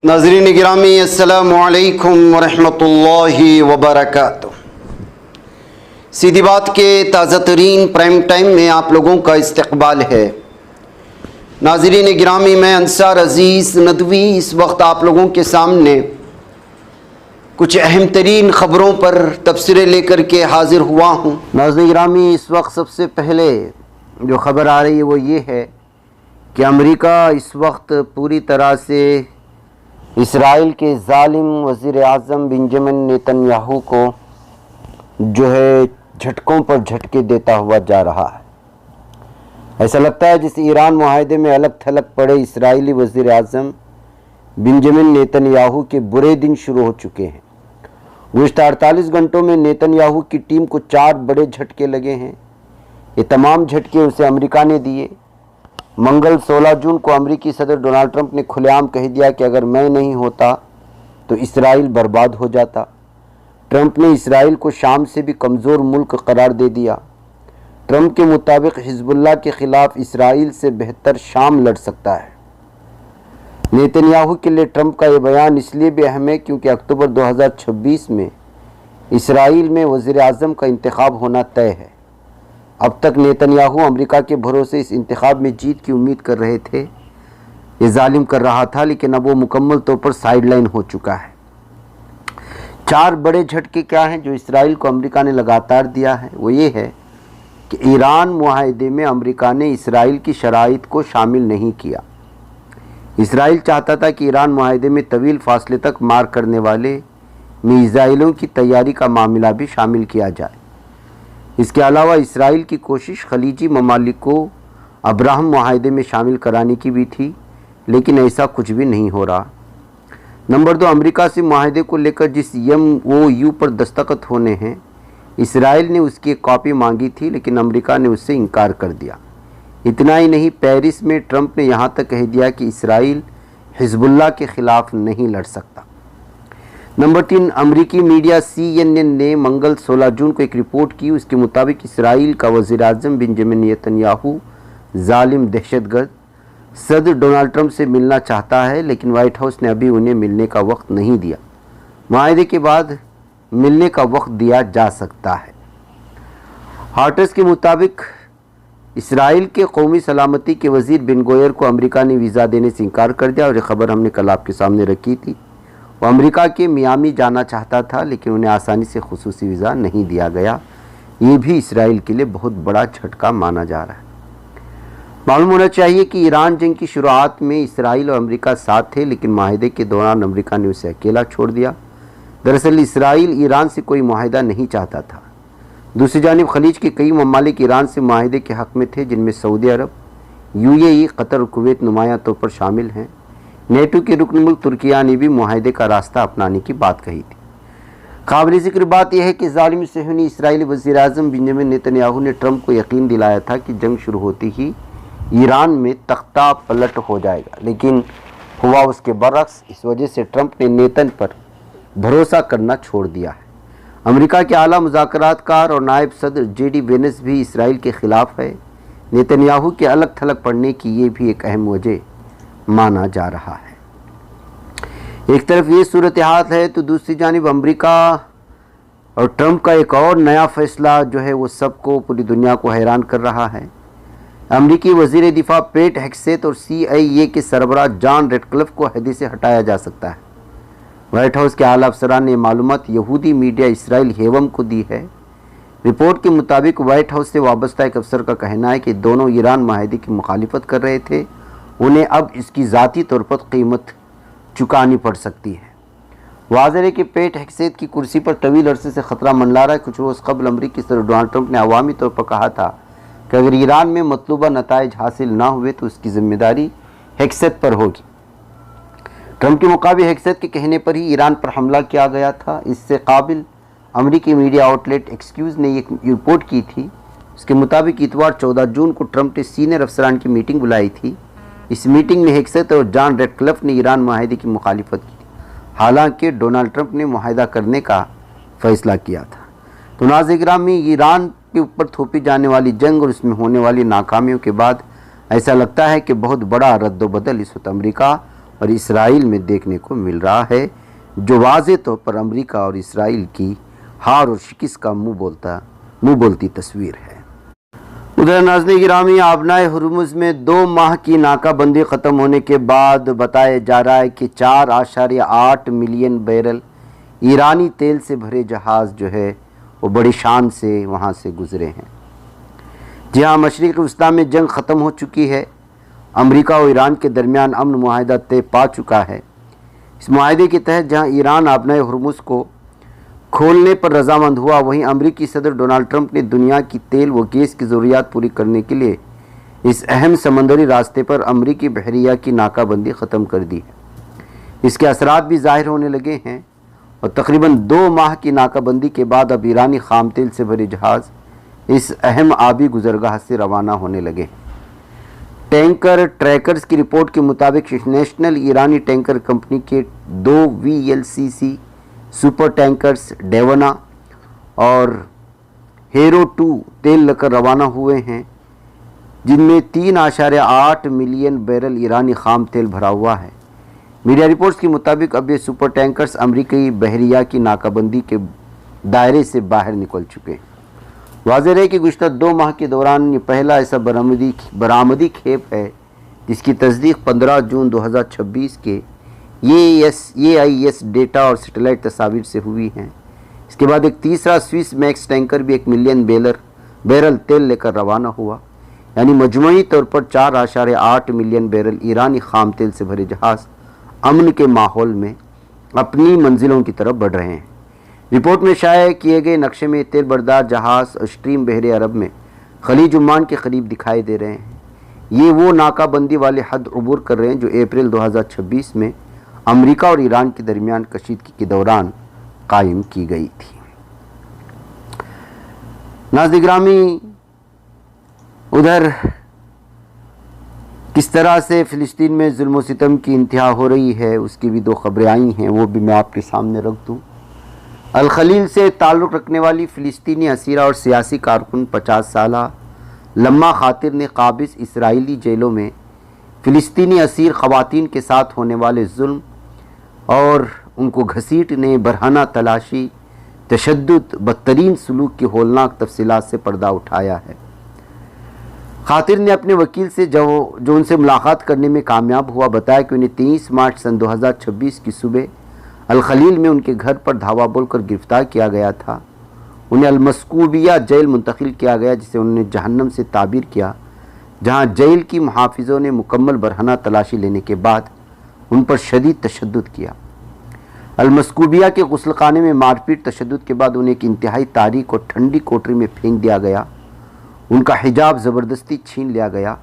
नाज़रीन गिरामी अस्सलामु अलैकुम वरहमतुल्लाहि वबरकातुह। सीधी बात के ताज़ा तरीन प्राइम टाइम में आप लोगों का इस्तकबाल है। नाज़रीन गिरामी, मैं अंसार अज़ीज़ नदवी इस वक्त आप लोगों के सामने कुछ अहम तरीन ख़बरों पर तबसरे लेकर के हाज़िर हुआ हूँ। नाज़रीन गिरामी, इस वक्त सबसे पहले जो ख़बर आ रही है वो ये है कि अमेरिका इस वक्त पूरी तरह से इसराइल के ज़ालिम वज़ीर आज़म बेंजामिन नेतन्याहू को जो है झटकों पर झटके देता हुआ जा रहा है। ऐसा लगता है जिस ईरान मुआहदे में अलग थलग पड़े इसराइली वज़ीर आज़म बेंजामिन नेतन्याहू के बुरे दिन शुरू हो चुके हैं। गुज़श्ता 48 घंटों में नेतन्याहू की टीम को 4 बड़े झटके लगे हैं। ये तमाम झटके उसे अमेरिका ने दिए। मंगल 16 जून को अमेरिकी सदर डोनाल्ड ट्रंप ने खुलेआम कह दिया कि अगर मैं नहीं होता तो इसराइल बर्बाद हो जाता। ट्रंप ने इसराइल को शाम से भी कमज़ोर मुल्क करार दे दिया। ट्रंप के मुताबिक हिजबुल्लाह के ख़िलाफ़ इसराइल से बेहतर शाम लड़ सकता है। नेतन्याहू के लिए ट्रंप का ये बयान इसलिए भी अहम है क्योंकि अक्टूबर 2026 में इसराइल में वज़ीर आज़म का इंतखाब होना तय है। अब तक नेतन्याहू अमेरिका के भरोसे इस इंतखाब में जीत की उम्मीद कर रहे थे। ये जालिम कर रहा था, लेकिन अब वो मुकम्मल तौर पर साइडलाइन हो चुका है। 4 बड़े झटके क्या हैं जो इसराइल को अमेरिका ने लगातार दिया है? वो ये है कि ईरान मुआहदे में अमेरिका ने इसराइल की शराइत को शामिल नहीं किया। इसराइल चाहता था कि ईरान मुआहदे में तवील फासले तक मार करने वाले मीज़ाइलों की तैयारी का मामला भी शामिल किया जाए। इसके अलावा इसराइल की कोशिश खलीजी ममालिक को अब्राहम मुआहदे में शामिल कराने की भी थी, लेकिन ऐसा कुछ भी नहीं हो रहा। नंबर 2, अमेरिका से मुआहदे को लेकर जिस MOU पर दस्तखत होने हैं, इसराइल ने उसकी एक कॉपी मांगी थी, लेकिन अमेरिका ने उससे इनकार कर दिया। इतना ही नहीं, पेरिस में ट्रंप ने यहाँ तक कह दिया कि इसराइल हिजबुल्लाह के ख़िलाफ़ नहीं लड़ सकता। नंबर 3, अमरीकी मीडिया CNN ने मंगल 16 जून को एक रिपोर्ट की। उसके मुताबिक इसराइल का वज़ीर आज़म बेंजामिन नेतन्याहू जालिम दहशतगर्द सदर डोनाल्ड ट्रंप से मिलना चाहता है, लेकिन वाइट हाउस ने अभी उन्हें मिलने का वक्त नहीं दिया। मुआहदे के बाद मिलने का वक्त दिया जा सकता है। हार्टर्स के मुताबिक इसराइल के कौमी सलामती के वज़ीर बेन गोयर को अमेरिका ने वीज़ा देने से इनकार कर दिया, और ये खबर हमने कल आपके सामने रखी थी। वो अमेरिका के मियामी जाना चाहता था, लेकिन उन्हें आसानी से खुसूसी वीज़ा नहीं दिया गया। ये भी इसराइल के लिए बहुत बड़ा झटका माना जा रहा है। मालूम होना चाहिए कि ईरान जंग की शुरुआत में इसराइल और अमेरिका साथ थे, लेकिन माहदे के दौरान अमेरिका ने उसे अकेला छोड़ दिया। दरअसल इसराइल ईरान से कोई माहदा नहीं चाहता था। दूसरी जानिब खलीज के कई ममालिक ईरान से माहदे के हक़ में थे, जिनमें सऊदी अरब, UAE, कतर और कुवैत नुमायां तौर पर शामिल हैं। नेटो के रुकन मुल्क तुर्किया ने भी मुआहदे का रास्ता अपनाने की बात कही थी। काबिल ज़िक्र बात यह है कि ज़ालिम सहूनी इसराइली वज़ीर आज़म बेंजामिन नेतन्याहू ने ट्रंप को यकीन दिलाया था कि जंग शुरू होती ही ईरान में तख्ता पलट हो जाएगा, लेकिन हुआ उसके बरक्स। इस वजह से ट्रंप ने नेतन पर भरोसा करना छोड़ दिया है। अमेरिका के आला मुज़ाकरातकार और नायब सदर JD वेंस भी इसराइल के ख़िलाफ़ है। नेतन्याहू के अलग थलग पड़ने की ये भी एक अहम वजह माना जा रहा है। एक तरफ ये सूरत हाल है तो दूसरी जानिब अमेरिका और ट्रंप का एक और नया फैसला जो है वो सबको, पूरी दुनिया को हैरान कर रहा है। अमेरिकी वज़ीर दिफा पेट हेग्सेथ और CIA के सरबराह जॉन रेडक्लिफ को अहदे से हटाया जा सकता है। वाइट हाउस के आला अफसरान ने मालूमात यहूदी मीडिया इसराइल हेवम को दी है। रिपोर्ट के मुताबिक वाइट हाउस से वाबस्ता एक अफसर का कहना है कि दोनों ईरान माहदे की मुखालिफत कर रहे थे। उन्हें अब इसकी ज़ाती तौर पर कीमत चुकानी पड़ सकती है। वाज़ेह है कि पेट हेग्सेथ की कुर्सी पर तवील अरसे से ख़तरा मंडरा रहा है। कुछ रोज़ कबल अमरीकी सदर डोनाल्ड ट्रंप ने अवामी तौर पर कहा था कि अगर ईरान में मतलूबा नताइज हासिल ना हुए तो उसकी ज़िम्मेदारी हेग्सेथ पर होगी। ट्रंप के मुताबिक हेग्सेथ के कहने पर ही ईरान पर हमला किया गया था। इससे काबिल अमरीकी मीडिया आउटलेट एक्सक्यूज़ ने एक रिपोर्ट की थी। उसके मुताबिक इतवार 14 जून को ट्रंप ने सीनियर अफसरान की मीटिंग बुलाई थी। इस मीटिंग में हेग्सेथ और जॉन रेडक्लिफ ने ईरान मुआहदे की मुखालिफत की। हालांकि डोनाल्ड ट्रंप ने मुआहदा करने का फ़ैसला किया था। तो नाज़रीन गिरामी, ईरान के ऊपर थोपी जाने वाली जंग और उसमें होने वाली नाकामियों के बाद ऐसा लगता है कि बहुत बड़ा रद्दोबदल इस वक्त अमेरिका اور اسرائیل میں دیکھنے کو مل رہا ہے، جو واضح طور پر امریکہ اور اسرائیل کی ہار اور شکست کا منہ بولتی تصویر ہے۔ ادھر ناظرین گرامی، آبنائے ہرمز میں 2 ماہ کی ناکہ بندی ختم ہونے کے بعد بتایا جا رہا ہے کہ 4.8 ملین بیرل ایرانی تیل سے بھرے جہاز جو ہے وہ بڑی شان سے وہاں سے گزرے ہیں۔ جی ہاں، مشرق وسطیٰ میں جنگ ختم ہو چکی ہے۔ امریکہ اور ایران کے درمیان امن معاہدہ طے پا چکا ہے۔ اس معاہدے کے تحت جہاں ایران آبنائے ہرمز کو کھولنے پر رضامند ہوا، وہیں امریکی صدر ڈونلڈ ٹرمپ نے دنیا کی تیل و گیس کی ضروریات پوری کرنے کے لیے اس اہم سمندری راستے پر امریکی بحریہ کی ناکہ بندی ختم کر دی ہے۔ اس کے اثرات بھی ظاہر ہونے لگے ہیں اور تقریباً 2 ماہ کی ناکہ بندی کے بعد اب ایرانی خام تیل سے بھرے جہاز اس اہم آبی گزرگاہ سے روانہ ہونے لگے ہیں۔ ٹینکر ٹریکرز کی رپورٹ کے مطابق نیشنل ایرانی ٹینکر کمپنی کے 2 VLCC سپر ٹینکرز ڈیونا اور ہیرو 2 تیل لے کر روانہ ہوئے ہیں، جن میں 3.8 ملین بیرل ایرانی خام تیل بھرا ہوا ہے۔ میڈیا رپورٹس کے مطابق اب یہ سپر ٹینکرز امریکی بحریہ کی ناکہ بندی کے دائرے سے باہر نکل چکے ہیں۔ واضح ہے کہ گزشتہ 2 ماہ کے دوران یہ پہلا ایسا برآمدی کھیپ ہے جس کی تصدیق 15 جون 2026 کے AIS ڈیٹا اور سیٹلائٹ تصاویر سے ہوئی ہیں۔ اس کے بعد ایک تیسرا سوئس میکس ٹینکر بھی 1 ملین بیرل تیل لے کر روانہ ہوا، یعنی مجموعی طور پر 4.8 ملین بیرل ایرانی خام تیل سے بھرے جہاز امن کے ماحول میں اپنی منزلوں کی طرف بڑھ رہے ہیں۔ رپورٹ میں شائع کیے گئے نقشے میں تیل بردار جہاز اسٹریم بحر عرب میں خلیج عمان کے قریب دکھائی دے رہے ہیں۔ یہ وہ ناکہ بندی والے حد عبور کر رہے ہیں جو اپریل 2026 میں امریکہ اور ایران کے درمیان کشیدگی کے دوران قائم کی گئی تھی۔ ناظرین گرامی، ادھر کس طرح سے فلسطین میں ظلم و ستم کی انتہا ہو رہی ہے، اس کی بھی 2 خبریں آئی ہیں، وہ بھی میں آپ کے سامنے رکھ دوں۔ الخلیل سے تعلق رکھنے والی فلسطینی اسیرہ اور سیاسی کارکن 50 سالہ لما خاطر نے قابض اسرائیلی جیلوں میں فلسطینی اسیر خواتین کے ساتھ ہونے والے ظلم اور ان کو گھسیٹنے، برہنہ تلاشی، تشدد، بدترین سلوک کی ہولناک تفصیلات سے پردہ اٹھایا ہے۔ خاطر نے اپنے وکیل سے جو ان سے ملاقات کرنے میں کامیاب ہوا بتایا کہ انہیں 23 مارچ سن 2026 کی صبح الخلیل میں ان کے گھر پر دھاوا بول کر گرفتار کیا گیا تھا۔ انہیں المسکوبیہ جیل منتقل کیا گیا، جسے انہوں نے جہنم سے تعبیر کیا، جہاں جیل کی محافظوں نے مکمل برہنہ تلاشی لینے کے بعد ان پر شدید تشدد کیا۔ المسکوبیہ کے غسل خانے میں مار پیٹ تشدد کے بعد انہیں ایک انتہائی تاریک اور ٹھنڈی کوٹری میں پھینک دیا گیا، ان کا حجاب زبردستی چھین لیا گیا،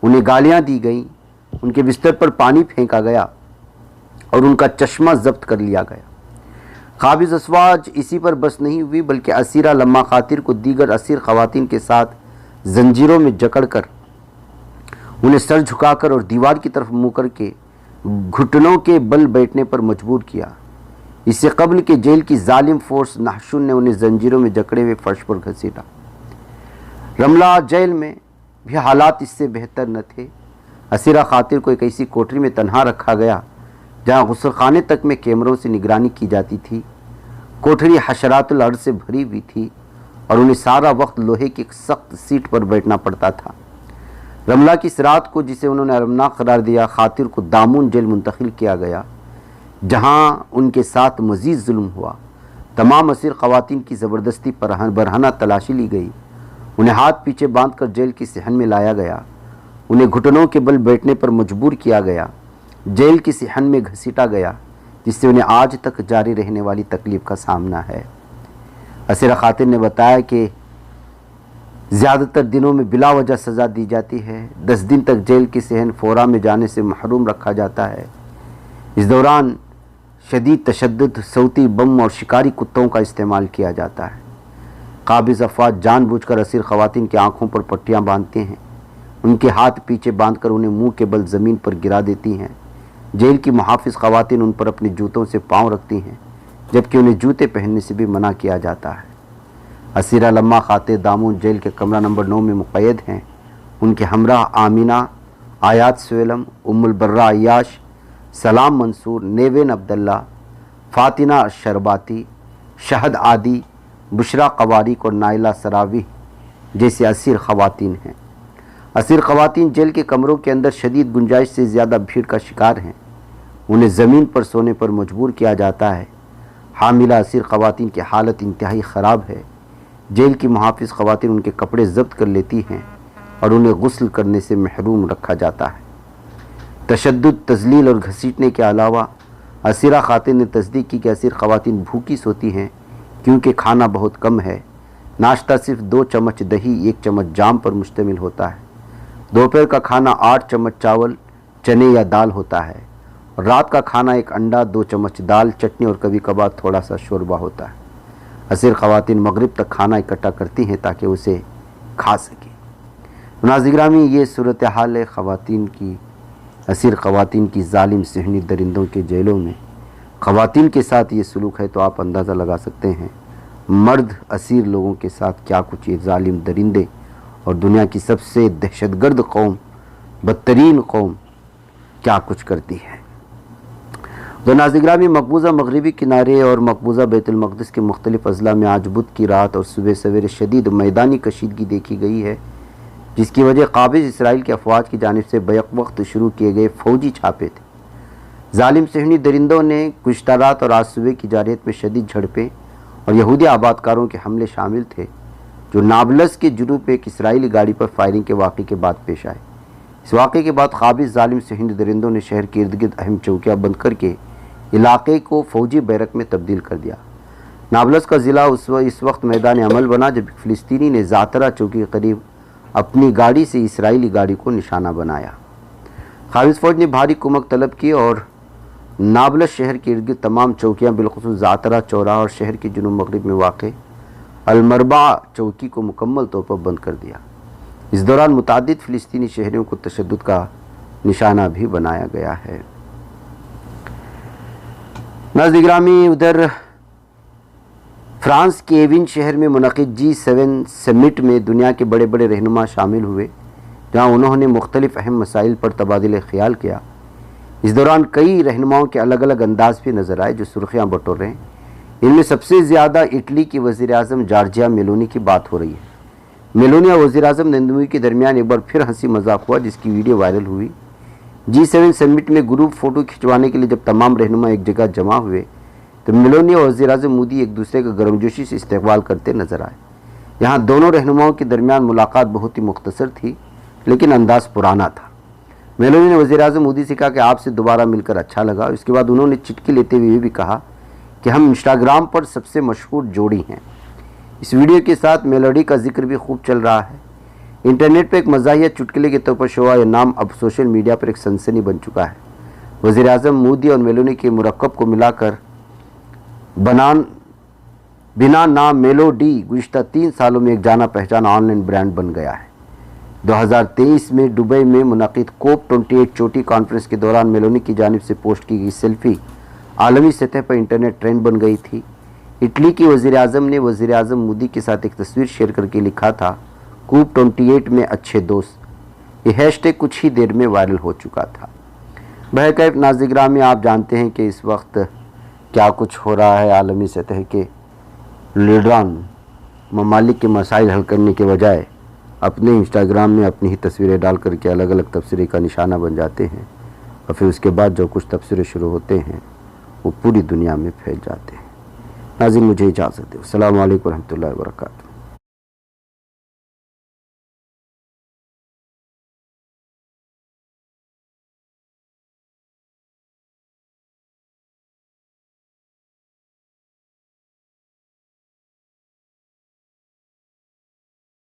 انہیں گالیاں دی گئیں، ان کے بستر پر پانی پھینکا گیا اور ان کا چشمہ ضبط کر لیا گیا۔ قابض افواج اسی پر بس نہیں ہوئی بلکہ اسیرہ لما خاطر کو دیگر اسیر خواتین کے ساتھ زنجیروں میں جکڑ کر انہیں سر جھکا کر اور دیوار کی طرف منہ کر کے گھٹنوں کے بل بیٹھنے پر مجبور کیا۔ اس سے قبل کہ جیل کی ظالم فورس نحشون نے انہیں زنجیروں میں جکڑے ہوئے فرش پر گھسیٹا۔ رملہ جیل میں بھی حالات اس سے بہتر نہ تھے۔ اسیرہ خاطر کو ایک ایسی کوٹری میں تنہا رکھا گیا جہاں غسل خانے تک میں کیمروں سے نگرانی کی جاتی تھی۔ کوٹری حشرات الارض سے بھری ہوئی تھی اور انہیں سارا وقت لوہے کی ایک سخت سیٹ پر بیٹھنا پڑتا تھا۔ رملہ کی اس رات کو، جسے انہوں نے ارمناک قرار دیا، خاطر کو دامون جیل منتقل کیا گیا، جہاں ان کے ساتھ مزید ظلم ہوا۔ تمام اسیر خواتین کی زبردستی برہنہ تلاشی لی گئی، انہیں ہاتھ پیچھے باندھ کر جیل کی صحن میں لایا گیا، انہیں گھٹنوں کے بل بیٹھنے پر مجبور کیا گیا، جیل کی صحن میں گھسیٹا گیا، جس سے انہیں آج تک جاری رہنے والی تکلیف کا سامنا ہے۔ اسیرہ خاطر نے بتایا کہ زیادہ تر دنوں میں بلا وجہ سزا دی جاتی ہے، 10 دن تک جیل کی صحن فورا میں جانے سے محروم رکھا جاتا ہے۔ اس دوران شدید تشدد، صوتی بم اور شکاری کتوں کا استعمال کیا جاتا ہے۔ قابض افواج جان بوجھ کر اسیر خواتین کی آنکھوں پر پٹیاں باندھتے ہیں، ان کے ہاتھ پیچھے باندھ کر انہیں منہ کے بل زمین پر گرا دیتی ہیں۔ جیل کی محافظ خواتین ان پر اپنے جوتوں سے پاؤں رکھتی ہیں، جبکہ انہیں جوتے پہننے سے بھی منع کیا جاتا ہے۔ اسیرہ لما خاطر دامون جیل کے کمرہ نمبر 9 میں مقید ہیں۔ ان کے ہمراہ آمینہ، آیات سویلم، ام البرہ عیاش، सलाम मंसूर, नेवेन अब्दुल्ला, फातिना शरबाती, शहद आदि, बुशरा कवारिक और नाइला सरावी जैसे असीर ख़वातीन हैं। असीर ख़वातीन जेल के कमरों के अंदर शदीद गुंजाइश से ज़्यादा भीड़ का शिकार हैं। उन्हें ज़मीन पर सोने पर मजबूर किया जाता है। हामिला असीर ख़वातीन की हालत इंतहाई ख़राब है। जेल की मुहाफ़िज़ ख़वातीन उनके कपड़े ज़ब्त कर लेती हैं और उन्हें गुस्ल करने से महरूम रखा जाता है। तशद्दुद, तज़लील और घसीटने के अलावा असीरा ख़ातिन ने तस्दीक की कि असीर ख़वातीन भूखी सोती हैं क्योंकि खाना बहुत कम है। नाश्ता सिर्फ 2 चम्मच दही, 1 चम्मच जाम पर मुश्तमिल होता है। दोपहर का खाना 8 चम्मच चावल, चने या दाल होता है और रात का खाना 1 अंडा, 2 चम्मच दाल, चटनी और कभी कभार थोड़ा सा शोरबा होता है। असीर ख़वातीन मगरिब तक खाना इकट्ठा करती हैं ताकि उसे खा सकें। नाज़रीन गिरामी, ये सूरत हाल है ख़वातीन की, असीर ख़वातीन की ज़ालिम सहनी दरिंदों के जेलों में ख़वातीन के साथ ये सलूक है तो आप अंदाज़ा लगा सकते हैं मर्द असीर लोगों के साथ क्या कुछ ये ज़ालिम दरिंदे और दुनिया की सबसे दहशतगर्द कौम, बदतरीन कौम क्या कुछ करती है। तो नाज़रीन गिरामी, मकबूजा मगरबी किनारे और मकबूजा बैतुल मक़दिस के मुख्तलिफ़ अज़ला में आज बुध की रात और सुबह सवेरे शदीद मैदानी कशीदगी देखी गई है, जिसकी वजह काबिज़ इसराइल के अफवाज की जानिब से बैक वक्त शुरू किए गए फ़ौजी छापे थे। ज़ालिम सहनी दरिंदों ने गुज़श्ता रात और आज सुबह की जारहियत में शदीद झड़पें और यहूदी आबादकारों के हमले शामिल थे, जो नाबलस के जुनूब पे एक इसराइली गाड़ी पर फायरिंग के वाक़े के बाद पेश आए। इस वाक़े के बाद काबिज़ ज़ालिम सहनी दरिंदों ने शहर के इर्द गिर्द अहम चौकियाँ बंद करके इलाके को फ़ौजी बैरक में तब्दील कर दिया। नाबलस का ज़िला इस वक्त मैदान अमल बना जब एक फ़िलिस्तीनी ने ज़ातरा चौकी के करीब अपनी गाड़ी से इसराइली गाड़ी को निशाना बनाया। काबिज़ फ़ौज ने भारी कुमक तलब की और नाबलस शहर के इर्द गिर्द तमाम चौकियाँ बिलखुसूस ज़ातरा चौराहा और शहर के जुनूब मगरिब में वाक़ अलमरबा चौकी को मुकम्मल तौर पर बंद कर दिया। इस दौरान मुतादिद फ़िलिस्तीनी शहरियों को तशद्दुद का निशाना भी बनाया गया है। नाज़रीन गिरामी, उधर फ्रांस के एविन शहर में मुनक़िद G7 समिट में दुनिया के बड़े बड़े रहनुमा शामिल हुए, जहाँ उन्होंने मुख्तलिफ़ अहम मसाइल पर तबादिले ख़याल किया। इस दौरान कई रहनुमाओं के अलग अलग अंदाज भी नज़र आए जो सुर्खियाँ बटोर रहे हैं। इनमें सबसे ज़्यादा इटली की वज़ीर-ए-आज़म जॉर्जिया मेलोनी की बात हो रही है। मेलोनी और वज़ीर-ए-आज़म नरेंद्र के दरमियान एक बार फिर हंसी मजाक हुआ, जिसकी वीडियो वायरल हुई। G7 समिट में ग्रुप फ़ोटो खिंचवाने के लिए जब तमाम रहनुमा एक जगह जमा हुए तो मेलोनी और वज़ीर-ए-आज़म मोदी एक दूसरे का गर्मजोशी से इस्तकबाल करते नजर आए। यहाँ दोनों रहनुमाओं के दरमियान मुलाकात बहुत ही मुख्तसर थी, लेकिन अंदाज़ पुराना था। मेलोनी ने वज़ीर-ए-आज़म मोदी से कहा कि आपसे दोबारा मिलकर अच्छा लगा। इसके बाद उन्होंने चिटकी लेते हुए भी कहा कि हम इंस्टाग्राम पर सबसे मशहूर जोड़ी हैं। इस वीडियो के साथ मेलोडी का जिक्र भी खूब चल रहा है। इंटरनेट पर एक मज़ाहिया चुटकुले के तौर पर शोआ यह नाम अब सोशल मीडिया पर एक सनसनी बन चुका है। वज़ीर-ए-आज़म मोदी और मेलोनी के मुरक्कब को मिलाकर बिना नाम मेलोडी गुज़िश्ता 3 सालों में एक जाना पहचाना ऑनलाइन ब्रांड बन गया है। 2023 में दुबई में मुनक़िद COP28 चोटी कॉन्फ्रेंस के दौरान मेलोनी की जानिब से पोस्ट की गई सेल्फी आलमी सतह पर इंटरनेट ट्रेंड बन गई थी। इटली की वज़ीर-ए-आज़म ने वज़ीर-ए-आज़म मोदी के साथ एक तस्वीर शेयर करके लिखा था, COP28 में अच्छे दोस्त। ये हैशटैग कुछ ही देर में वायरल हो चुका था। बहरकैफ नाज़रीन गिरामी, आप जानते हैं कि इस वक्त क्या कुछ हो रहा है। आलमी सतह के लीडरान ममालिक के मसाइल हल करने के बजाय अपने इंस्टाग्राम में अपनी ही तस्वीरें डाल करके अलग अलग तबसरे का निशाना बन जाते हैं और फिर उसके बाद जो कुछ तबसरे शुरू होते हैं वो पूरी दुनिया में फैल जाते हैं। नाज़रीन, मुझे इजाज़त दें। अस्सलामु अलैकुम व रहमतुल्लाहि व बरकातहू।